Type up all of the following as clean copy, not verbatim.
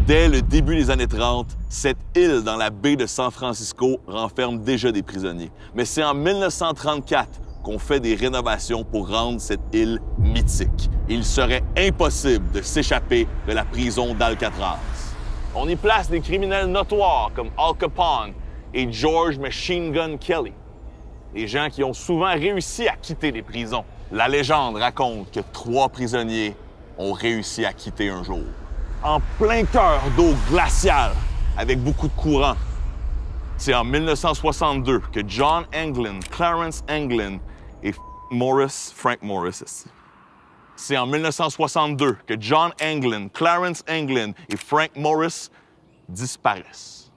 Dès le début des années 30, cette île dans la baie de San Francisco renferme déjà des prisonniers. Mais c'est en 1934 qu'on fait des rénovations pour rendre cette île mythique. Il serait impossible de s'échapper de la prison d'Alcatraz. On y place des criminels notoires comme Al Capone et George Machine Gun Kelly. Des gens qui ont souvent réussi à quitter les prisons. La légende raconte que 3 prisonniers ont réussi à quitter un jour. En plein cœur d'eau glaciale, avec beaucoup de courant. C'est en 1962 que John Anglin, Clarence Anglin et Frank Morris. C'est en 1962 que John Anglin, Clarence Anglin et Frank Morris disparaissent.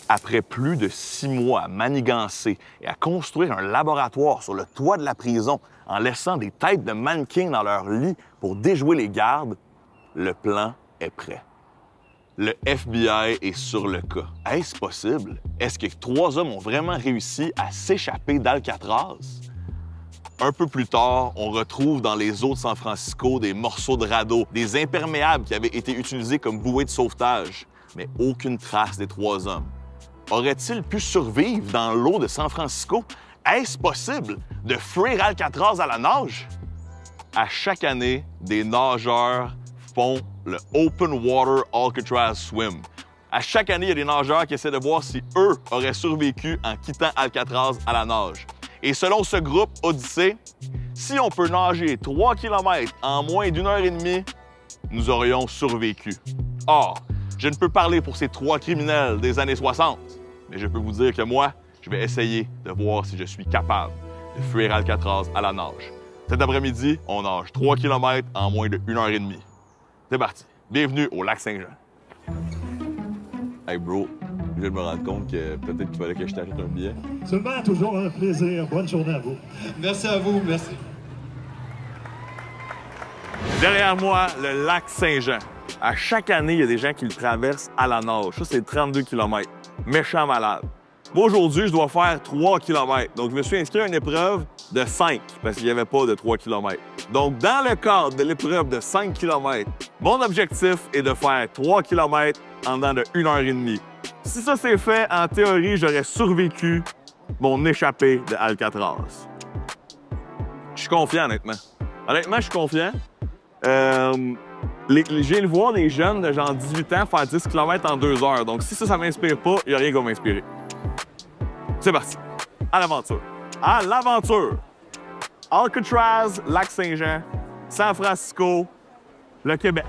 Après plus de 6 mois à manigancer et à construire un laboratoire sur le toit de la prison en laissant des têtes de mannequins dans leur lit pour déjouer les gardes, le plan est prêt. Le FBI est sur le cas. Est-ce possible? Est-ce que 3 hommes ont vraiment réussi à s'échapper d'Alcatraz? Un peu plus tard, on retrouve dans les eaux de San Francisco des morceaux de radeau, des imperméables qui avaient été utilisés comme bouées de sauvetage, mais aucune trace des 3 hommes. Auraient-ils pu survivre dans l'eau de San Francisco? Est-ce possible de fuir Alcatraz à la nage? À chaque année, des nageurs font le Open Water Alcatraz Swim. À chaque année, il y a des nageurs qui essaient de voir si eux auraient survécu en quittant Alcatraz à la nage. Et selon ce groupe Odyssée, si on peut nager 3 km en moins d'1 heure et demie, nous aurions survécu. Or, je ne peux parler pour ces 3 criminels des années 60, mais je peux vous dire que moi, je vais essayer de voir si je suis capable de fuir Alcatraz à la nage. Cet après-midi, on nage 3 km en moins de 1 heure et demie. C'est parti. Bienvenue au lac Saint-Jean. Hey bro, je viens de me rendre compte que peut-être qu'il fallait que je t'achète un billet. Seulement, toujours un plaisir. Bonne journée à vous. Merci à vous, merci. Derrière moi, le lac Saint-Jean. À chaque année, il y a des gens qui le traversent à la nage. Ça, c'est 32 km. Méchant malade. Moi, aujourd'hui, je dois faire 3 km. Donc, je me suis inscrit à une épreuve de 5 parce qu'il n'y avait pas de 3 km. Donc, dans le cadre de l'épreuve de 5 km, mon objectif est de faire 3 km en dedans de 1 heure et demie. Si ça c'est fait, en théorie, j'aurais survécu mon échappée de Alcatraz. Je suis confiant, honnêtement. Honnêtement, je suis confiant. Je viens de voir des jeunes de genre 18 ans faire 10 km en 2 heures. Donc, si ça m'inspire pas, il n'y a rien qui va m'inspirer. C'est parti. À l'aventure. À l'aventure. Alcatraz, Lac-Saint-Jean, San Francisco, le Québec.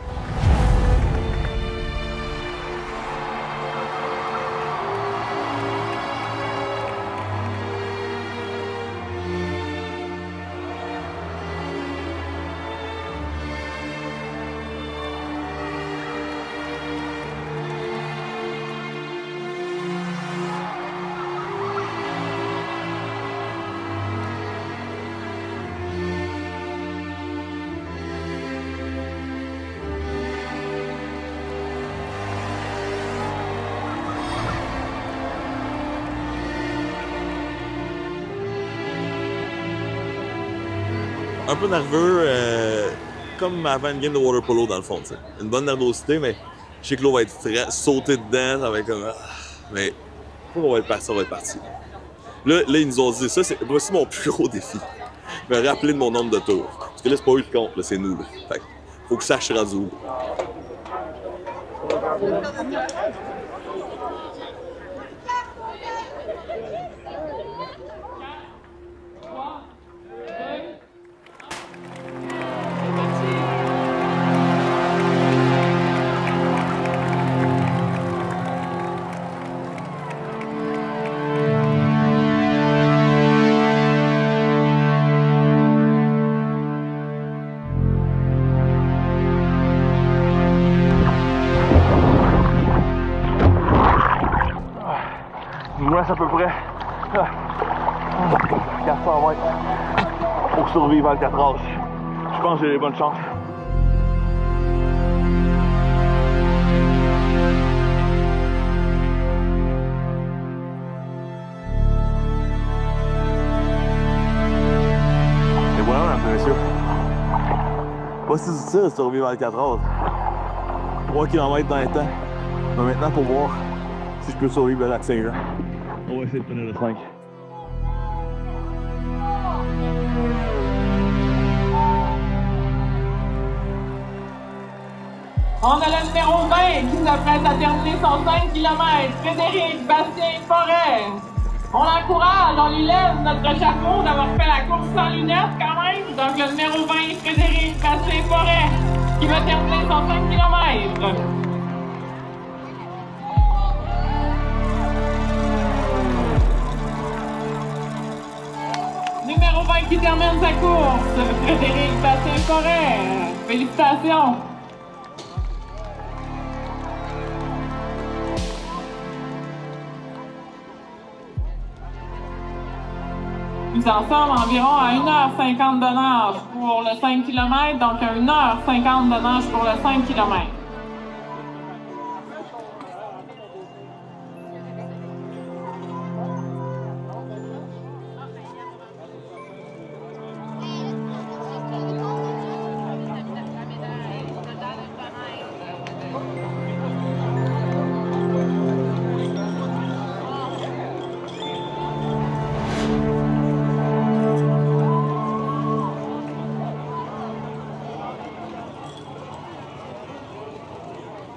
Un peu nerveux, comme avant une game de water polo dans le fond, t'sais. Une bonne nervosité, mais je sais que l'eau va être frais, sauter dedans, ça va être comme... mais on va être parti, on va être parti. Là, ils nous ont dit ça, voici mon plus gros défi. Me rappeler de mon nombre de tours. Parce que là, c'est pas eux qui comptent, là, c'est nous. Là. Fait que faut que ça je rendu où. À peu près 400 mètres pour survivre à Alcatraz. Je pense que j'ai les bonnes chances. Et voilà, mesdames et messieurs. Pas si difficile de survivre à Alcatraz. 3 km dans les temps. Mais maintenant, pour voir si je peux survivre le lac Saint-Jean, on va essayer de finir le 5. On a le numéro 20 qui s'apprête à terminer son 5 km, Frédéric Bastien-Forêt. On l'encourage, on lui lève notre chapeau d'avoir fait la course sans lunettes quand même. Donc le numéro 20, Frédéric Bastien-Forêt, qui va terminer son 5 km. Numéro 20 qui termine sa course, Frédéric Bastien-Forêt. Félicitations. Nous en sommes environ à 1h50 de nage pour le 5 km, donc à 1h50 de nage pour le 5 km.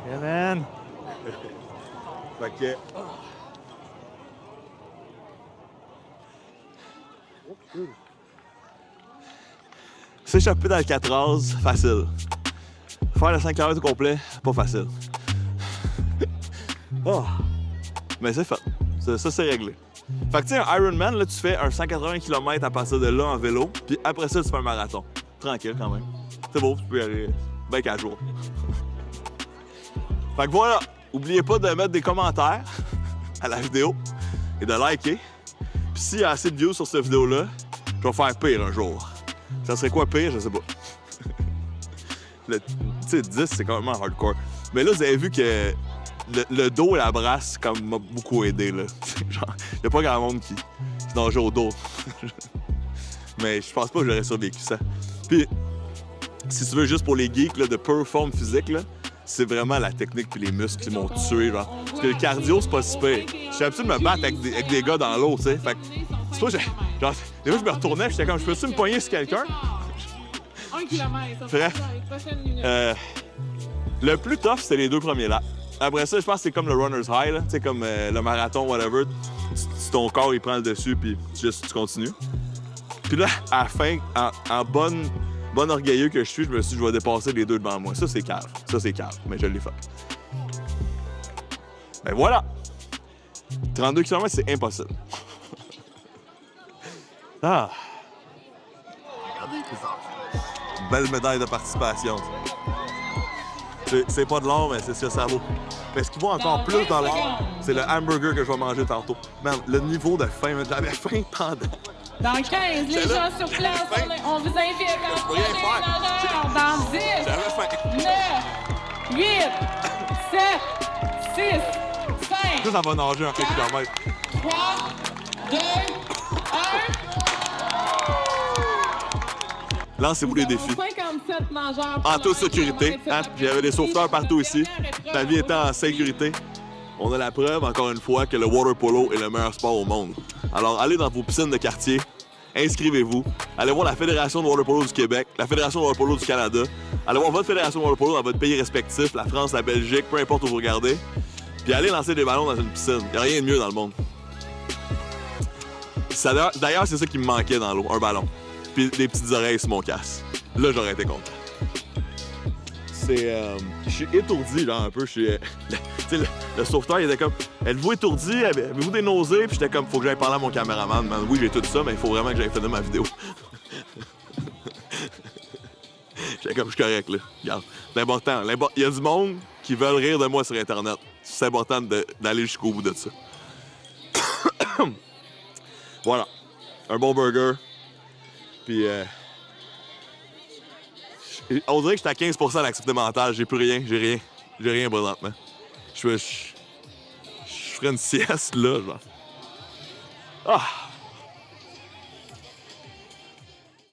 Yeah, man! Fait que... S'échapper d'Alcatraz, facile. Faire le 5 km au complet, pas facile. Oh. Mais c'est fait. Ça, c'est réglé. Fait que tu sais, un Ironman, là, tu fais un 180 km à partir de là en vélo, puis après ça, tu fais un marathon. Tranquille quand même. C'est beau, tu peux y aller ben 4 jours. Fait que voilà, oubliez pas de mettre des commentaires à la vidéo et de liker. Puis s'il y a assez de views sur cette vidéo-là, je vais faire pire un jour. Ça serait quoi pire? Je sais pas. Tu sais, 10, c'est quand même hardcore. Mais là, vous avez vu que le dos et la brasse, comme, m'a beaucoup aidé, là. Genre, y a pas grand monde qui nageait au dos. Mais je pense pas que j'aurais survécu ça. Puis, si tu veux, juste pour les geeks là, de pure forme physique, là, c'est vraiment la technique puis les muscles qui m'ont tué, genre. Parce que le cardio, c'est pas si pire. Je suis habitué de me battre avec des gars dans l'eau, tu sais. Fait que, c'est pas, genre, des fois, je me retournais, j'étais comme, je peux-tu me poigner sur quelqu'un? 1 km, bref, le plus tough, c'était les 2 premiers laps. Après ça, je pense que c'est comme le runner's high, là. Tu sais, comme le marathon, whatever. Ton corps, il prend le dessus, puis tu continues. Puis là, à la fin, en bon orgueilleux que je suis, je me suis dit, je vais dépasser les 2 devant moi. Ça, c'est cave. Ça, c'est cave. Mais je l'ai fait. Ben voilà! 32 km, c'est impossible. Ah! Belle médaille de participation. C'est pas de l'or, mais c'est ce que ça vaut. Mais ce qui vaut encore plus dans l'or, c'est le hamburger que je vais manger tantôt. Man, le niveau de faim, j'avais faim pendant. Dans 15, les gens sur place, on vous invite à manger les nageurs. Dans 10, 9, 8, 7, 6, 5, Ça va nager un kilomètre. 3, 2, 1. Lancez-vous les défis. 57 nageurs. En toute sécurité. Hein? J'avais des sauveteurs partout ici. Ta vie était en sécurité. On a la preuve, encore une fois, que le water polo est le meilleur sport au monde. Alors, allez dans vos piscines de quartier, inscrivez-vous, allez voir la Fédération de water polo du Québec, la Fédération de water polo du Canada, allez voir votre Fédération de water polo dans votre pays respectif, la France, la Belgique, peu importe où vous regardez, puis allez lancer des ballons dans une piscine. Il n'y a rien de mieux dans le monde. D'ailleurs, c'est ça qui me manquait dans l'eau, un ballon. Puis des petites oreilles sur mon casque. Là, j'aurais été content. Je suis étourdi, là, un peu. Tu sais, le sauveteur, il était comme, êtes-vous étourdi? Avez-vous des nausées? Puis j'étais comme, faut que j'aille parler à mon caméraman. Man, oui, j'ai tout ça, mais il faut vraiment que j'aille finir ma vidéo. J'étais comme, je suis correct, là. Regarde, c'est important. Il y a du monde qui veulent rire de moi sur Internet. C'est important d'aller jusqu'au bout de ça. Voilà. Un bon burger. Puis, on dirait que j'étais à 15 % d'activité mentale. J'ai plus rien. J'ai rien présentement. Je ferais une sieste, là, genre. Ah!